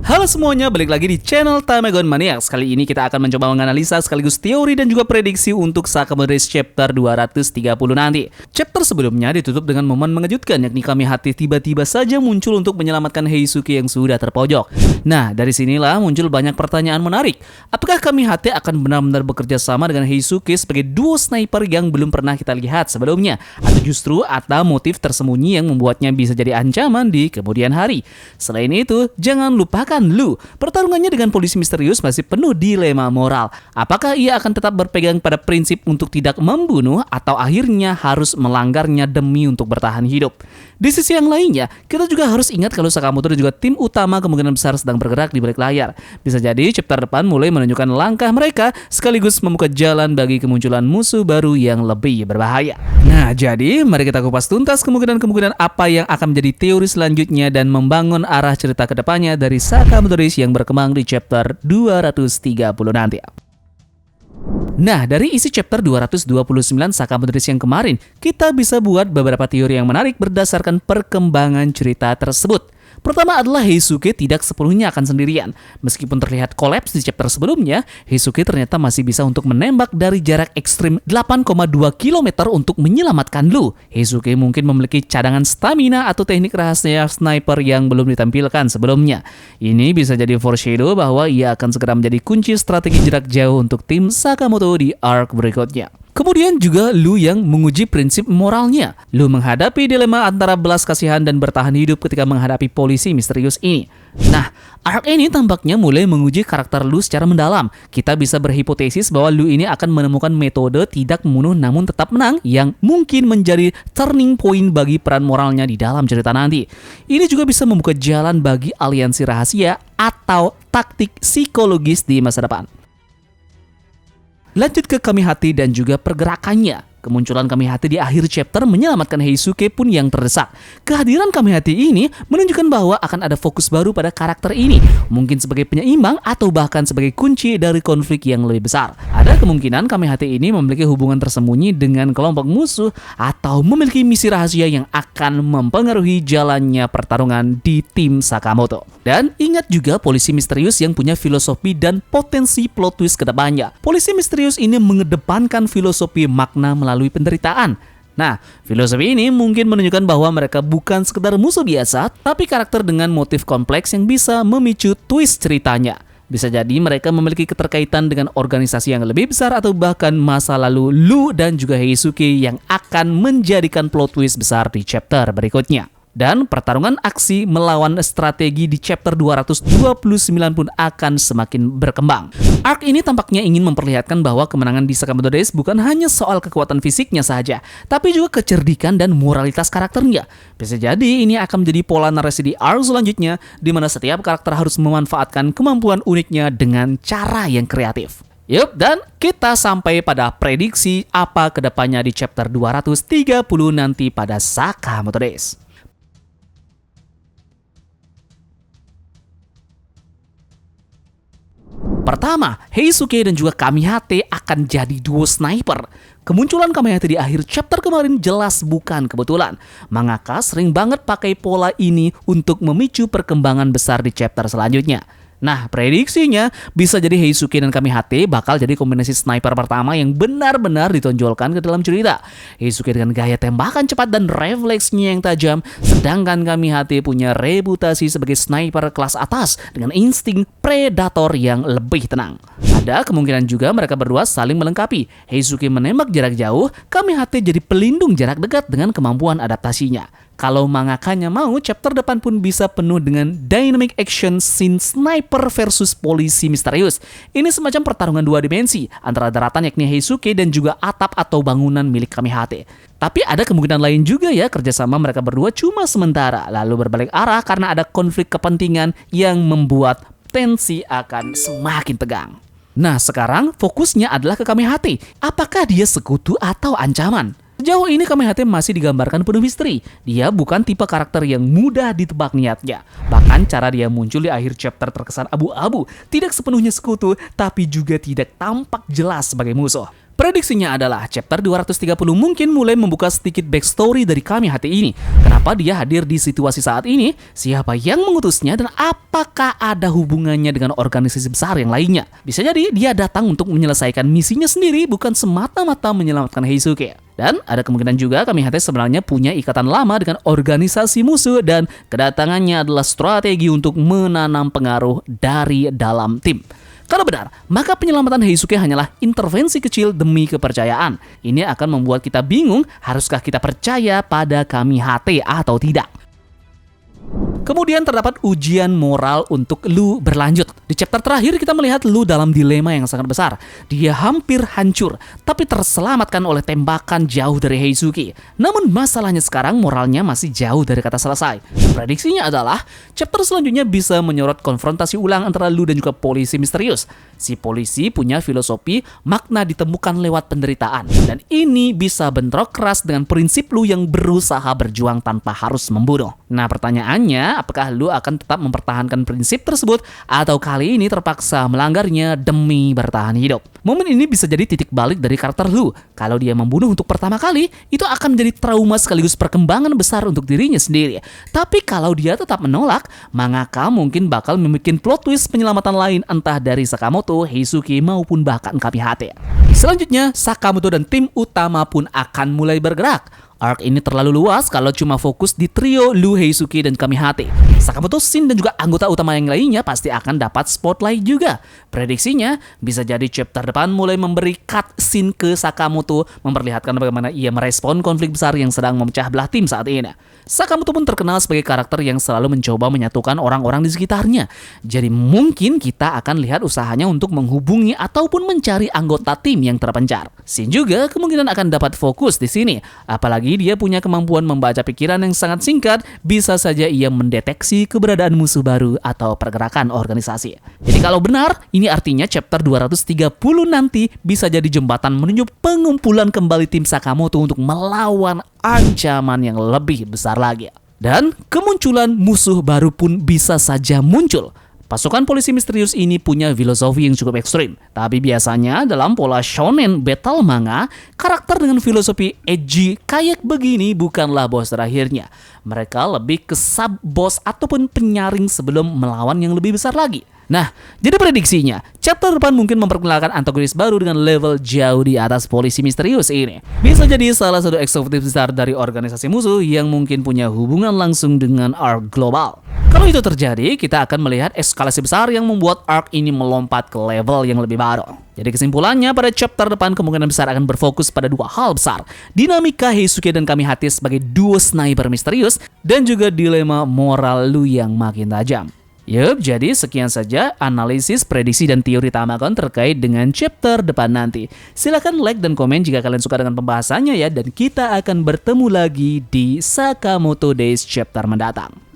Halo semuanya, balik lagi di channel Tamagon Maniacs. Kali ini kita akan mencoba menganalisa sekaligus teori dan juga prediksi untuk Sakamoto Days chapter 230 nanti. Chapter sebelumnya ditutup dengan momen mengejutkan, yakni Kamihate tiba-tiba saja muncul untuk menyelamatkan Heisuke yang sudah terpojok. Nah, dari sinilah muncul banyak pertanyaan menarik. Apakah Kamihate akan benar-benar bekerja sama dengan Heisuke sebagai duo sniper yang belum pernah kita lihat sebelumnya? Atau justru ada motif tersembunyi yang membuatnya bisa jadi ancaman di kemudian hari? Selain itu, jangan lupakan Lu, pertarungannya dengan polisi misterius masih penuh dilema moral. Apakah ia akan tetap berpegang pada prinsip untuk tidak membunuh atau akhirnya harus melanggarnya demi untuk bertahan hidup? Di sisi yang lainnya, kita juga harus ingat kalau Sakamoto dan juga tim utama kemungkinan besar sedang bergerak di balik layar. Bisa jadi chapter depan mulai menunjukkan langkah mereka sekaligus membuka jalan bagi kemunculan musuh baru yang lebih berbahaya. Nah, jadi mari kita kupas tuntas kemungkinan-kemungkinan apa yang akan menjadi teori selanjutnya dan membangun arah cerita ke depannya dari Sakamoto Days yang berkembang di chapter 230 nanti. Nah, dari isi chapter 229 Sakamoto Days yang kemarin, kita bisa buat beberapa teori yang menarik berdasarkan perkembangan cerita tersebut. Pertama adalah Heisuke tidak sepenuhnya akan sendirian. Meskipun terlihat kolaps di chapter sebelumnya, Heisuke ternyata masih bisa untuk menembak dari jarak ekstrim 8,2 km untuk menyelamatkan Lu. Heisuke mungkin memiliki cadangan stamina atau teknik rahasia sniper yang belum ditampilkan sebelumnya. Ini bisa jadi foreshadow bahwa ia akan segera menjadi kunci strategi jarak jauh untuk tim Sakamoto di arc berikutnya. Kemudian juga Lu yang menguji prinsip moralnya. Lu menghadapi dilema antara belas kasihan dan bertahan hidup ketika menghadapi polisi misterius ini. Nah, arc ini tampaknya mulai menguji karakter Lu secara mendalam. Kita bisa berhipotesis bahwa Lu ini akan menemukan metode tidak membunuh namun tetap menang yang mungkin menjadi turning point bagi peran moralnya di dalam cerita nanti. Ini juga bisa membuka jalan bagi aliansi rahasia atau taktik psikologis di masa depan. Lanjut ke Kamihate dan juga pergerakannya. Kemunculan Kamihate di akhir chapter menyelamatkan Heisuke pun yang terdesak. Kehadiran Kamihate ini menunjukkan bahwa akan ada fokus baru pada karakter ini. Mungkin sebagai penyeimbang atau bahkan sebagai kunci dari konflik yang lebih besar. Ada kemungkinan Kamihate ini memiliki hubungan tersembunyi dengan kelompok musuh atau memiliki misi rahasia yang akan mempengaruhi jalannya pertarungan di tim Sakamoto. Dan ingat juga polisi misterius yang punya filosofi dan potensi plot twist ke depannya. Polisi misterius ini mengedepankan filosofi makna melalui penderitaan. Nah, filosofi ini mungkin menunjukkan bahwa mereka bukan sekedar musuh biasa, tapi karakter dengan motif kompleks yang bisa memicu twist ceritanya. Bisa jadi mereka memiliki keterkaitan dengan organisasi yang lebih besar atau bahkan masa lalu Lu dan juga Heisuke yang akan menjadikan plot twist besar di chapter berikutnya. Dan pertarungan aksi melawan strategi di chapter 229 pun akan semakin berkembang. Arc ini tampaknya ingin memperlihatkan bahwa kemenangan di Sakamoto Days bukan hanya soal kekuatan fisiknya saja, tapi juga kecerdikan dan moralitas karakternya. Bisa jadi ini akan menjadi pola narasi di arc selanjutnya, di mana setiap karakter harus memanfaatkan kemampuan uniknya dengan cara yang kreatif. Yup, dan kita sampai pada prediksi apa kedepannya di chapter 230 nanti pada Sakamoto Days. Pertama, Heisuke dan juga Kamihate akan jadi duo sniper. Kemunculan Kamihate di akhir chapter kemarin jelas bukan kebetulan. Mangaka sering banget pakai pola ini untuk memicu perkembangan besar di chapter selanjutnya. Nah, prediksinya bisa jadi Heisuke dan Kamihate bakal jadi kombinasi sniper pertama yang benar-benar ditonjolkan ke dalam cerita. Heisuke dengan gaya tembakan cepat dan refleksnya yang tajam, sedangkan Kamihate punya reputasi sebagai sniper kelas atas dengan insting predator yang lebih tenang. Ada kemungkinan juga mereka berdua saling melengkapi. Heisuke menembak jarak jauh, Kamihate jadi pelindung jarak dekat dengan kemampuan adaptasinya. Kalau mangakanya mau, chapter depan pun bisa penuh dengan dynamic action scene sniper versus polisi misterius. Ini semacam pertarungan dua dimensi antara daratan yakni Heisuke dan juga atap atau bangunan milik Kamihate. Tapi ada kemungkinan lain juga ya, kerjasama mereka berdua cuma sementara, lalu berbalik arah karena ada konflik kepentingan yang membuat tensi akan semakin tegang. Nah, sekarang fokusnya adalah ke Kamihate. Apakah dia sekutu atau ancaman? Sejauh ini Kamihate masih digambarkan penuh misteri. Dia bukan tipe karakter yang mudah ditebak niatnya. Bahkan cara dia muncul di akhir chapter terkesan abu-abu. Tidak sepenuhnya sekutu, tapi juga tidak tampak jelas sebagai musuh. Prediksinya adalah chapter 230 mungkin mulai membuka sedikit backstory dari Kami Hati ini. Kenapa dia hadir di situasi saat ini, siapa yang mengutusnya, dan apakah ada hubungannya dengan organisasi besar yang lainnya. Bisa jadi dia datang untuk menyelesaikan misinya sendiri, bukan semata-mata menyelamatkan Heisuke. Dan ada kemungkinan juga Kami Hati sebenarnya punya ikatan lama dengan organisasi musuh dan kedatangannya adalah strategi untuk menanam pengaruh dari dalam tim. Kalau benar, maka penyelamatan Heisuke hanyalah intervensi kecil demi kepercayaan. Ini akan membuat kita bingung, haruskah kita percaya pada Kami Hati atau tidak. Kemudian terdapat ujian moral untuk Lu berlanjut. Di chapter terakhir kita melihat Lu dalam dilema yang sangat besar. Dia hampir hancur, tapi terselamatkan oleh tembakan jauh dari Heisuke. Namun masalahnya sekarang moralnya masih jauh dari kata selesai. Prediksinya adalah chapter selanjutnya bisa menyorot konfrontasi ulang antara Lu dan juga polisi misterius. Si polisi punya filosofi makna ditemukan lewat penderitaan. Dan ini bisa bentrok keras dengan prinsip Lu yang berusaha berjuang tanpa harus membunuh. Nah, pertanyaannya, apakah Lu akan tetap mempertahankan prinsip tersebut atau kali ini terpaksa melanggarnya demi bertahan hidup? Momen ini bisa jadi titik balik dari karakter Lu. Kalau dia membunuh untuk pertama kali, itu akan menjadi trauma sekaligus perkembangan besar untuk dirinya sendiri. Tapi kalau dia tetap menolak, maka mungkin bakal membuat plot twist penyelamatan lain entah dari Sakamoto, Heisuke maupun bahkan Kami Hati. Selanjutnya, Sakamoto dan tim utama pun akan mulai bergerak. Arc ini terlalu luas kalau cuma fokus di trio Lu, Heisuke, dan Kami Hati. Sakamoto, Shin, dan juga anggota utama yang lainnya pasti akan dapat spotlight juga. Prediksinya, bisa jadi chapter depan mulai memberi cut scene ke Sakamoto, memperlihatkan bagaimana ia merespon konflik besar yang sedang memecah belah tim saat ini. Sakamoto pun terkenal sebagai karakter yang selalu mencoba menyatukan orang-orang di sekitarnya. Jadi mungkin kita akan lihat usahanya untuk menghubungi ataupun mencari anggota tim yang terpencar. Shin juga kemungkinan akan dapat fokus di sini, apalagi dia punya kemampuan membaca pikiran yang sangat singkat, bisa saja ia mendeteksi keberadaan musuh baru atau pergerakan organisasi. Jadi kalau benar, ini artinya chapter 230 nanti bisa jadi jembatan menuju pengumpulan kembali tim Sakamoto untuk melawan ancaman yang lebih besar lagi. Dan kemunculan musuh baru pun bisa saja muncul. Pasukan polisi misterius ini punya filosofi yang cukup ekstrim. Tapi biasanya dalam pola shonen battle manga, karakter dengan filosofi edgy kayak begini bukanlah bos terakhirnya. Mereka lebih ke sub-boss ataupun penyaring sebelum melawan yang lebih besar lagi. Nah, jadi prediksinya, chapter depan mungkin memperkenalkan antagonis baru dengan level jauh di atas polisi misterius ini. Bisa jadi salah satu eksekutif besar dari organisasi musuh yang mungkin punya hubungan langsung dengan arc global. Kalau itu terjadi, kita akan melihat eskalasi besar yang membuat arc ini melompat ke level yang lebih baru. Jadi kesimpulannya, pada chapter depan kemungkinan besar akan berfokus pada dua hal besar. Dinamika Heisuke dan Kami Hati sebagai duo sniper misterius, dan juga dilema moral Lu yang makin tajam. Yup, jadi sekian saja analisis, prediksi, dan teori Tamagon terkait dengan chapter depan nanti. Silahkan like dan komen jika kalian suka dengan pembahasannya ya, dan kita akan bertemu lagi di Sakamoto Days chapter mendatang.